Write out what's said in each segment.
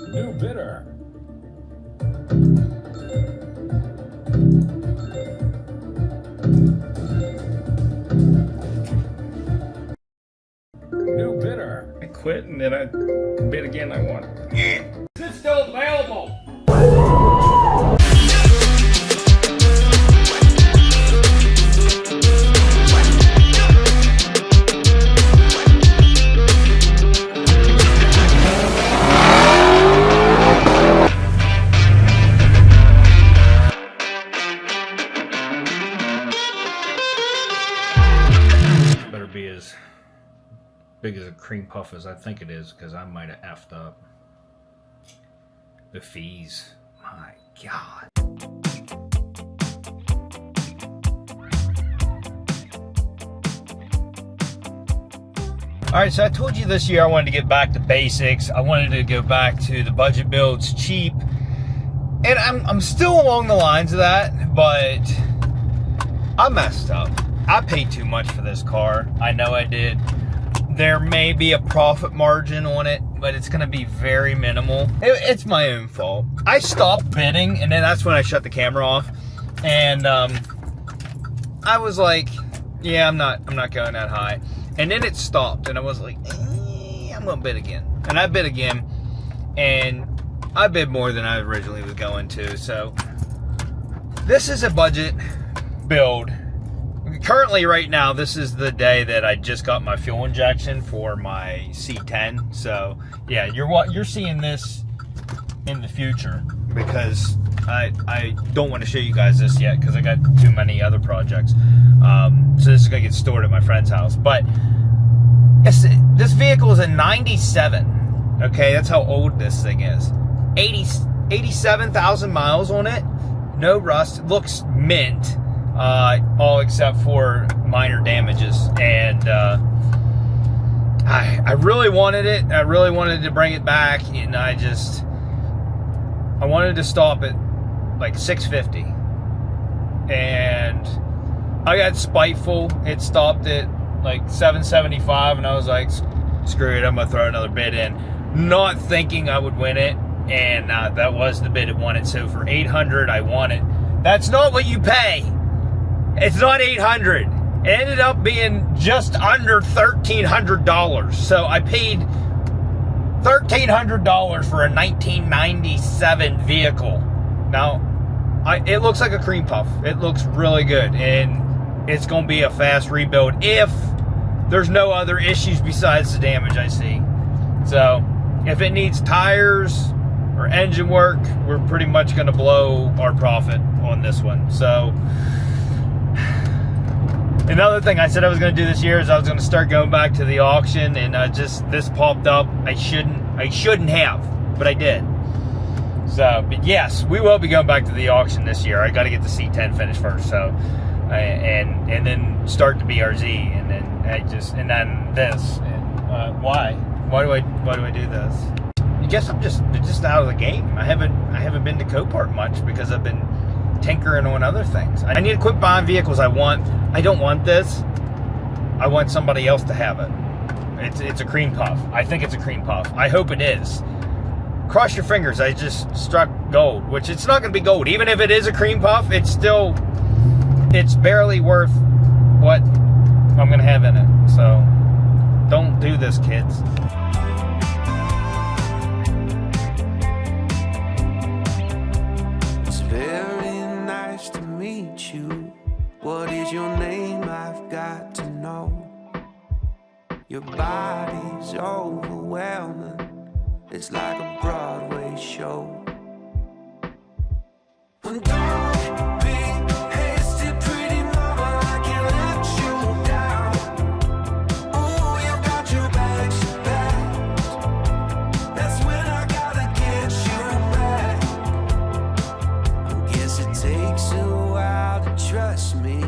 New bidder. New bidder. I quit and then I bid again. I won. Is it still available? Better be as big as a cream puff as I think it is, because I might have effed up. The fees, my God. All right, so I told you this year I wanted to get back to basics. I wanted to go back to the budget builds, cheap, and I'm still along the lines of that, but I messed up. I paid too much for this car. I know I did. There may be a profit margin on it, but it's gonna be very minimal. It's my own fault. I stopped bidding, and then that's when I shut the camera off. And I was like, yeah, I'm not going that high. And then it stopped, and I was like, I'm gonna bid again. And I bid again, and I bid more than I originally was going to. So this is a budget build. Currently, right now, this is the day that I just got my fuel injection for my C10. So, yeah, you're seeing this in the future, because I don't want to show you guys this yet because I got too many other projects. So this is gonna get stored at my friend's house. But this vehicle is a '97. Okay, that's how old this thing is. 87,000 miles on it. No rust. It looks mint. All except for minor damages, and I really wanted it. I really wanted to bring it back, and I wanted to stop at like 650, and I got spiteful. It stopped at like 775, and I was like, screw it, I'm gonna throw another bid in, not thinking I would win it, and that was the bid it won it. So for 800, I won it. That's not what you pay. It's not 800. It ended up being just under $1,300. So I paid $1,300 for a 1997 vehicle. Now, it looks like a cream puff. It looks really good, and it's going to be a fast rebuild if there's no other issues besides the damage I see. So if it needs tires or engine work, we're pretty much going to blow our profit on this one. So another thing I said I was going to do this year is I was going to start going back to the auction, and just this popped up. I shouldn't have, but I did. So, but yes, we will be going back to the auction this year. I got to get the C10 finished first, so and then start the BRZ, and then this. And why do I do this? I guess I'm just out of the game. I haven't been to Copart much because I've been tinkering on other things. I need to quit buying vehicles I don't want this. I want somebody else to have it. It's a cream puff. I think it's a cream puff. I hope it is. Cross your fingers. I just struck gold, which it's not going to be gold. Even if it is a cream puff, it's barely worth what I'm going to have in it. So don't do this, kids. What is your name? I've got to know. Your body's overwhelming. It's like a Broadway show. And don't be hasty, pretty mama, I can't let you down. Ooh, you got your bags packed. That's when I gotta get you back. I guess it takes a while to trust me.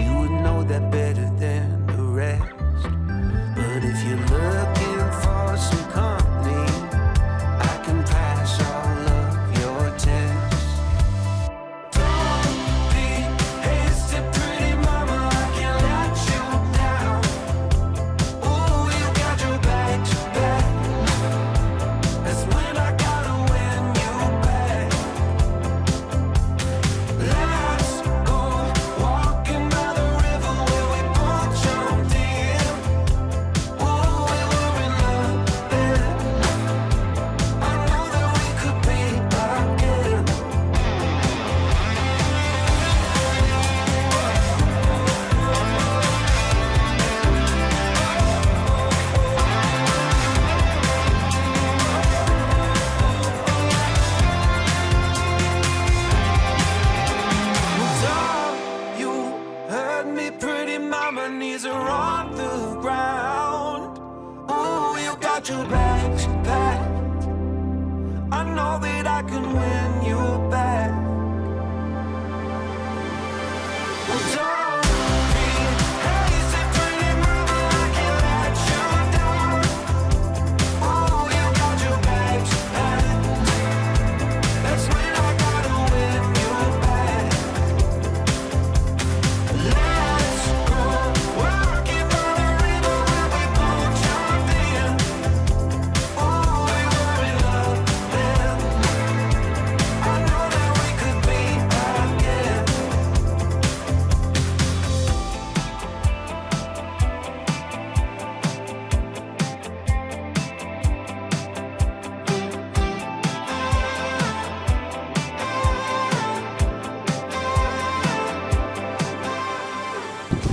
You would know that better than the rest. But if you're looking for some company, I can pass all of your tests. I can win you back. Well, don't be hasty, pretty mama, I can't let you down. Oh, you got your bags packed. That's when I gotta win you back. Let's go walking by the river where we both jumped in. Oh, we were in love then. I know that we could be again.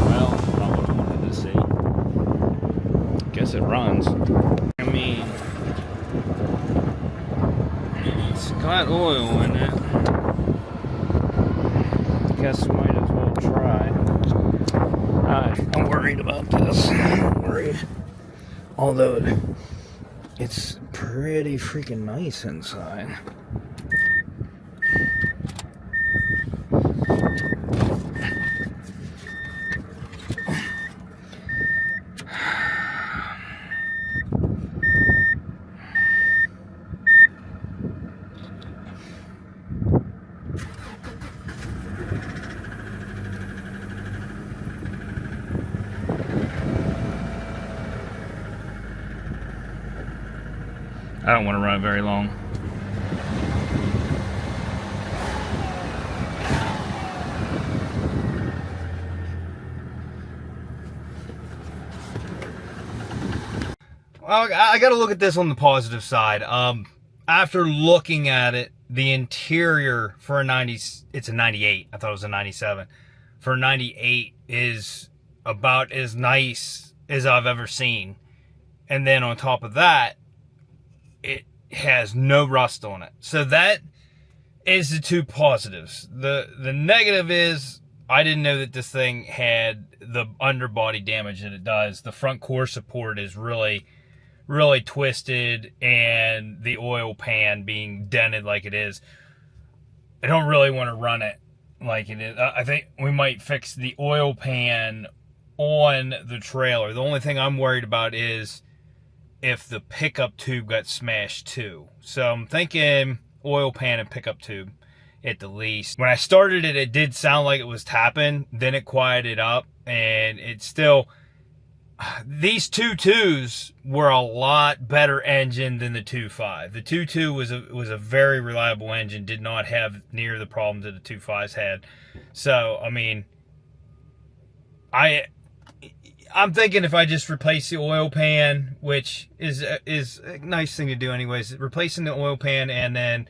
Well, not what I wanted to see. Guess it runs. I mean, it's got oil in it. Guess we might as well try. I'm worried about this. I'm worried. Although it's pretty freaking nice inside. I don't want to run it very long. Well, I got to look at this on the positive side. After looking at it, the interior for a 90, it's a 98. I thought it was a 97. For a 98 is about as nice as I've ever seen. And then on top of that, it has no rust on it. So that is the two positives. The negative is I didn't know that this thing had the underbody damage that it does. The front core support is really twisted, and the oil pan being dented like it is. I don't really want to run it like it is. I think we might fix the oil pan on the trailer. The only thing I'm worried about is if the pickup tube got smashed too. So I'm thinking oil pan and pickup tube at the least. When I started it, it did sound like it was tapping. Then it quieted up, and it's still... These 2.2s were a lot better engine than the 2.5. The 2.2 was a very reliable engine. Did not have near the problems that the 2.5s had. So, I mean, I'm thinking if I just replace the oil pan, which is a nice thing to do anyways, replacing the oil pan and then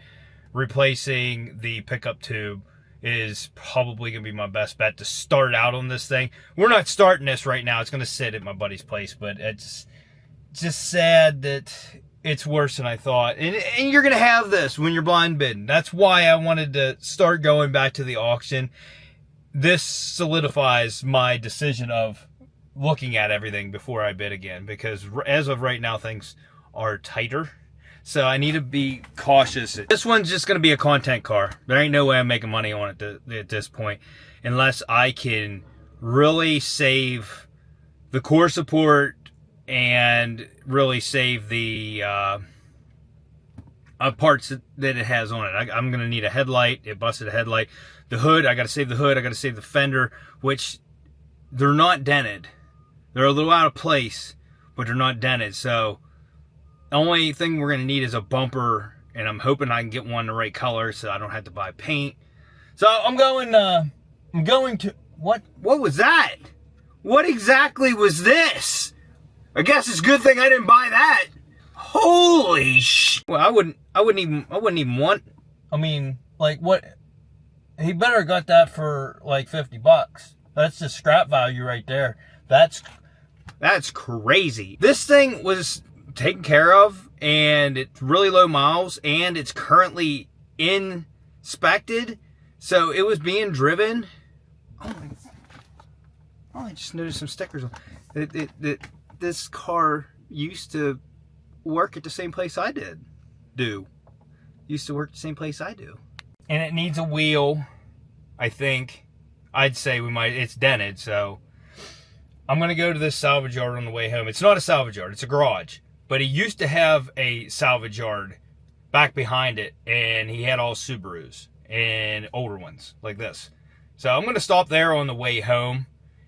replacing the pickup tube is probably going to be my best bet to start out on this thing. We're not starting this right now. It's going to sit at my buddy's place, but it's just sad that it's worse than I thought. And you're going to have this when you're blind bidding. That's why I wanted to start going back to the auction. This solidifies my decision of looking at everything before I bid again, because as of right now, things are tighter. So I need to be cautious. This one's just going to be a content car. There ain't no way I'm making money on it at this point, unless I can really save the core support and really save the parts that it has on it. I'm going to need a headlight. It busted a headlight. The hood, I got to save the hood. I got to save the fender, which they're not dented. They're a little out of place, but they're not dented. So the only thing we're going to need is a bumper, and I'm hoping I can get one the right color so I don't have to buy paint. So I'm going to, what was that? What exactly was this? I guess it's a good thing I didn't buy that. Holy sh! Well, I wouldn't even want, I mean, like what, he better have got that for like $50. That's the scrap value right there. That's crazy. This thing was taken care of, and it's really low miles, and it's currently inspected, so it was being driven. Oh, I just noticed some stickers on it. This car used to work at the same place I do. used to work the same place I do. And it needs a wheel, I think. I'd say it's dented, so I'm gonna go to this salvage yard on the way home. It's not a salvage yard, it's a garage. But he used to have a salvage yard back behind it, and he had all Subarus and older ones like this. So I'm gonna stop there on the way home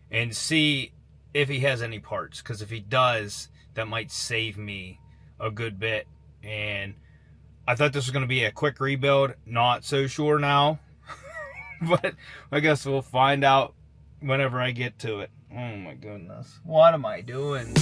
and see if he has any parts, because if he does, that might save me a good bit. And I thought this was gonna be a quick rebuild, not so sure now. But I guess we'll find out whenever I get to it. Oh my goodness. What am I doing?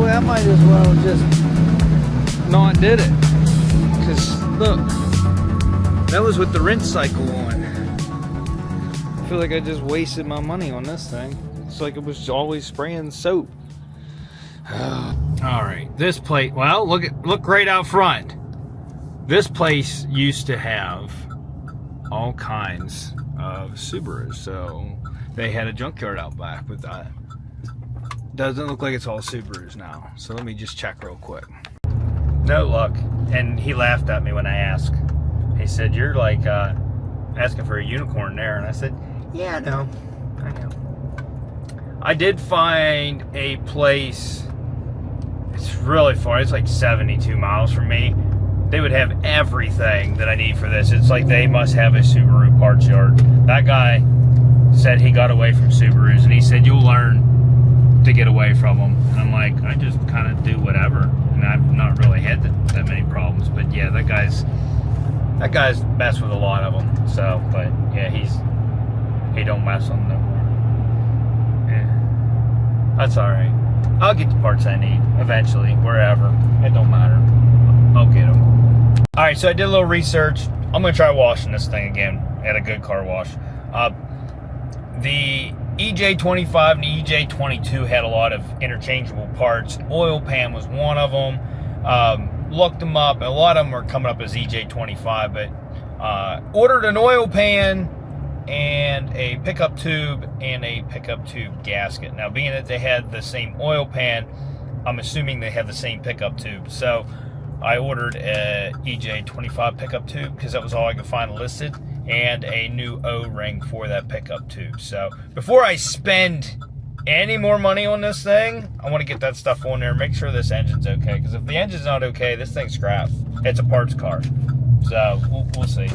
I might as well just not did it, because look, that was with the rinse cycle on. I feel like I just wasted my money on this thing. It's like it was always spraying soap. All right, this place, well, look right out front. This place used to have all kinds of Subarus, so they had a junkyard out back with that. Doesn't look like it's all Subarus now. So let me just check real quick. No luck. And he laughed at me when I asked. He said, you're like asking for a unicorn there. And I said, yeah, no, I know. I did find a place. It's really far. It's like 72 miles from me. They would have everything that I need for this. It's like they must have a Subaru parts yard. That guy said he got away from Subarus, and he said, you'll learn to get away from them. And I'm like, I just kind of do whatever, and I've not really had that many problems. But yeah, that guy's messed with a lot of them. So, but yeah, he don't mess with them no more. Yeah, that's all right. I'll get the parts I need eventually, wherever. It don't matter. I'll get them. All right, so I did a little research. I'm gonna try washing this thing again at a good car wash. The EJ25 and the EJ22 had a lot of interchangeable parts. Oil pan was one of them. Looked them up, and a lot of them are coming up as EJ25, but ordered an oil pan and a pickup tube and a pickup tube gasket. Now, being that they had the same oil pan, I'm assuming they have the same pickup tube. So I ordered a EJ25 pickup tube because that was all I could find listed, and a new O-ring for that pickup tube. So before I spend any more money on this thing, I want to get that stuff on there, make sure this engine's okay, because if the engine's not okay, this thing's scrap. It's a parts car. So we'll see.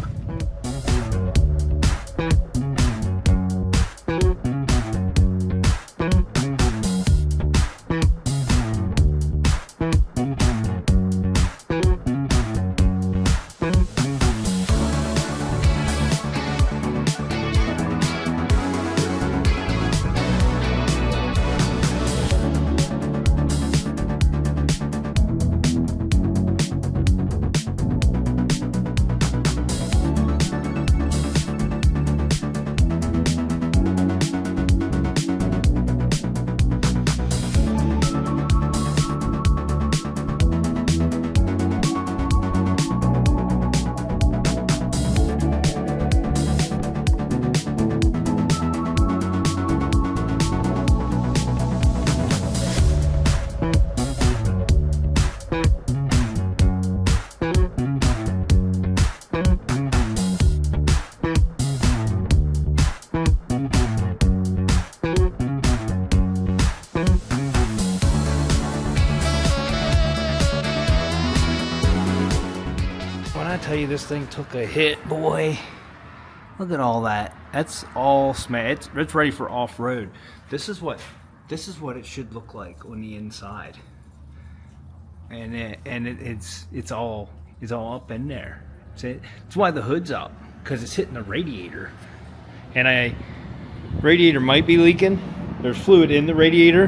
Tell you, this thing took a hit, boy. Look at all that. That's all smashed. It's ready for off-road. This is what it should look like on the inside. And it's all up in there. It's why the hood's up, because it's hitting the radiator. And radiator might be leaking. There's fluid in the radiator,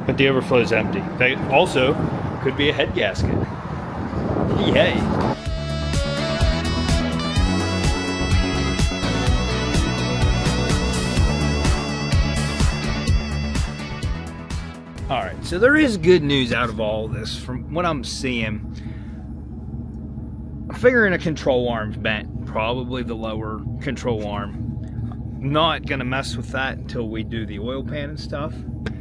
but the overflow is empty. That also could be a head gasket. Yay. so there is good news out of all this from what I'm seeing. I'm figuring a control arm's bent, probably the lower control arm. Not gonna mess with that until we do the oil pan and stuff.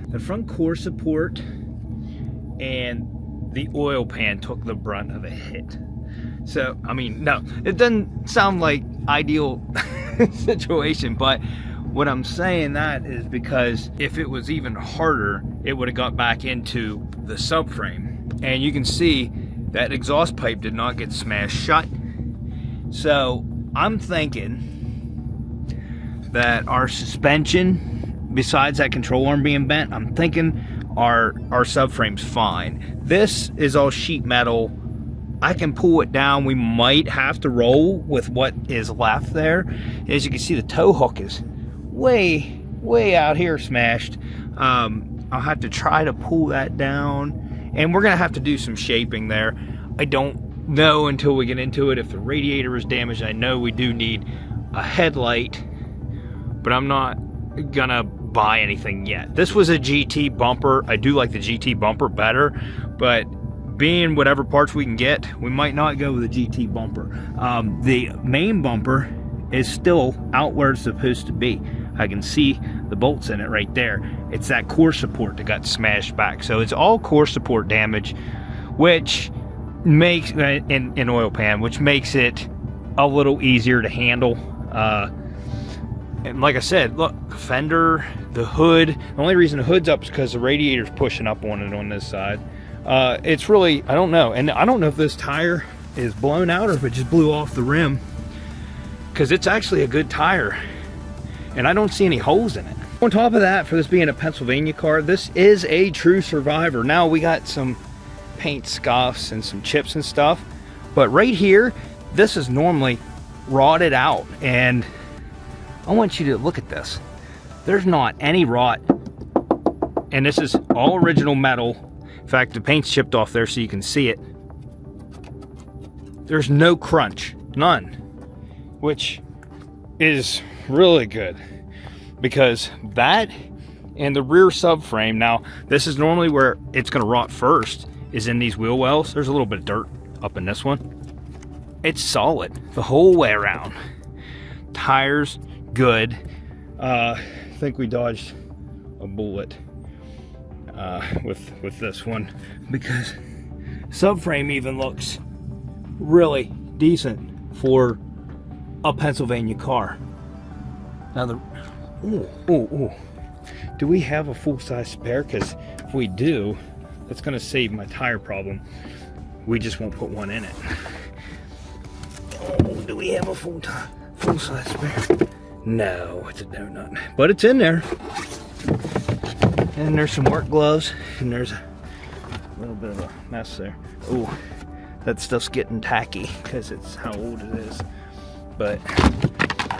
The front core support and the oil pan took the brunt of a hit. So, I mean, no, it doesn't sound like ideal situation, but what I'm saying that is because if it was even harder, it would have got back into the subframe. And you can see that exhaust pipe did not get smashed shut. So I'm thinking that our suspension, besides that control arm being bent, I'm thinking our subframe's fine. This is all sheet metal. I can pull it down. We might have to roll with what is left there. As you can see, the tow hook is way out here smashed. I'll have to try to pull that down, and we're gonna have to do some shaping there. I don't know until we get into it if the radiator is damaged. I know we do need a headlight, but I'm not gonna buy anything yet. This was a GT bumper. I do like the GT bumper better, but being whatever parts we can get, we might not go with a GT bumper. The main bumper is still out where it's supposed to be. I can see the bolts in it right there. It's that core support that got smashed back. So it's all core support damage, which makes, in oil pan, which makes it a little easier to handle. And like I said, look, fender, the hood. The only reason the hood's up is because the radiator's pushing up on it on this side. It's really, I don't know. And I don't know if this tire is blown out or if it just blew off the rim, because it's actually a good tire and I don't see any holes in it. On top of that, for this being a Pennsylvania car, this is a true survivor. Now we got some paint scuffs and some chips and stuff, but right here, this is normally rotted out, and I want you to look at this. There's not any rot, and this is all original metal. In fact, the paint's chipped off there so you can see it. There's no crunch, none, which is really good, because that and the rear subframe, now this is normally where it's going to rot first, is in these wheel wells. There's a little bit of dirt up in this one. It's solid the whole way around. Tires good. I think we dodged a bullet with this one, because subframe even looks really decent for a Pennsylvania car. Now do we have a full-size spare? Because if we do, that's going to save my tire problem. We just won't put one in it. Oh, do we have a full-size spare? No, it's a donut, but it's in there. And there's some work gloves, and there's a little bit of a mess there. Oh, that stuff's getting tacky because it's how old it is. But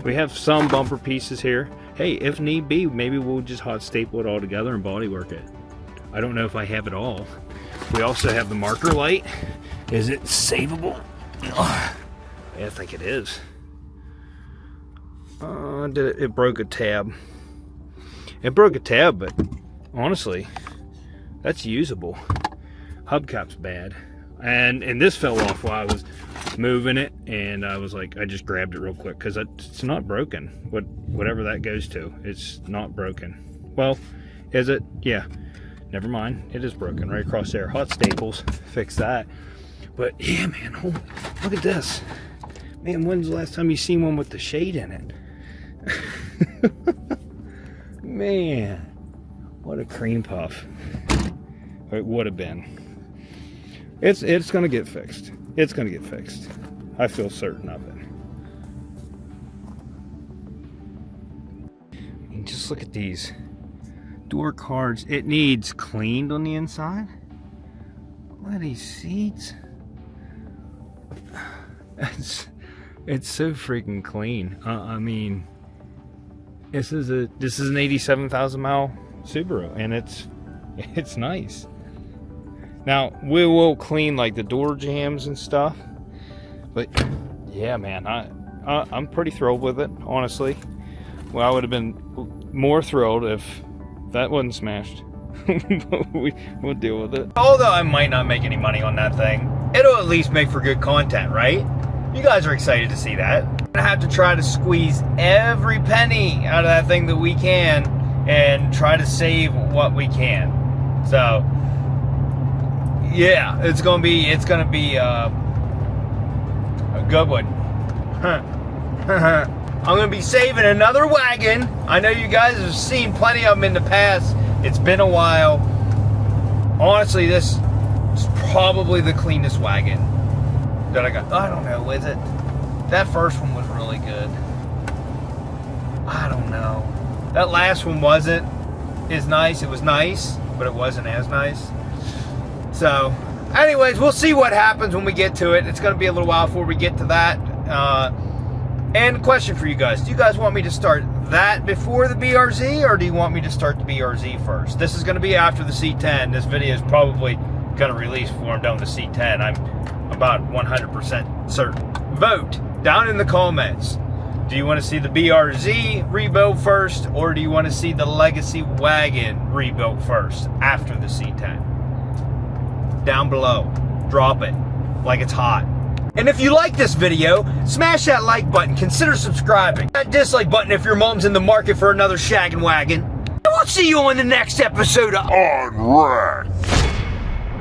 we have some bumper pieces here. Hey, if need be, maybe we'll just hot staple it all together and bodywork it. I don't know if I have it all. We also have the marker light. Is it savable? Oh, I think it is. It broke a tab. It broke a tab, but honestly, that's usable. Hubcap's bad. And this fell off while I was moving it, and I was like, I just grabbed it real quick because it's not broken. Whatever that goes to, it's not broken. Well, is it? Yeah. Never mind. It is broken right across there. Hot staples fix that. But yeah, man, holy, look at this. Man, when's the last time you seen one with the shade in it? Man, what a cream puff. It would have been. It's gonna get fixed. It's gonna get fixed. I feel certain of it. And just look at these door cards. It needs cleaned on the inside. Look at these seats. It's so freaking clean. I mean, this is an 87,000 mile Subaru, and it's nice. Now we will clean like the door jambs and stuff, but yeah, man, I'm pretty thrilled with it, honestly. Well, I would have been more thrilled if that wasn't smashed. We'll deal with it. Although I might not make any money on that thing, it'll at least make for good content, right? You guys are excited to see that. We're gonna have to try to squeeze every penny out of that thing that we can and try to save what we can. So yeah, it's gonna be a good one. I'm gonna be saving another wagon. I know you guys have seen plenty of them in the past. It's been a while. Honestly, this is probably the cleanest wagon that I got. I don't know, is it? That first one was really good. I don't know. That last one wasn't as nice. It was nice, but it wasn't as nice. So, anyways, we'll see what happens when we get to it. It's going to be a little while before we get to that. And question for you guys. Do you guys want me to start that before the BRZ, or do you want me to start the BRZ first? This is going to be after the C10. This video is probably going to release before I'm done with the C10. I'm about 100% certain. Vote down in the comments. Do you want to see the BRZ rebuild first, or do you want to see the Legacy wagon rebuilt first after the C10? Down below. Drop it like it's hot. And if you like this video, smash that like button. Consider subscribing. That dislike button if your mom's in the market for another shaggin' wagon. And we'll see you on the next episode of Unwrapped.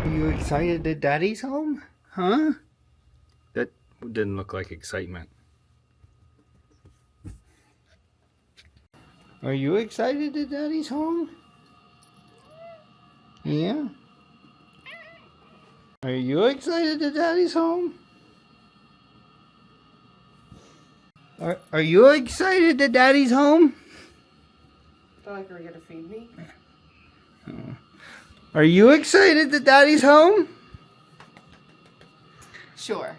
Are you excited that Daddy's home? Huh? That didn't look like excitement. Are you excited that Daddy's home? Yeah? Are you excited that Daddy's home? Are you excited that Daddy's home? Feel like you're gonna feed me? Are you excited that Daddy's home? Sure.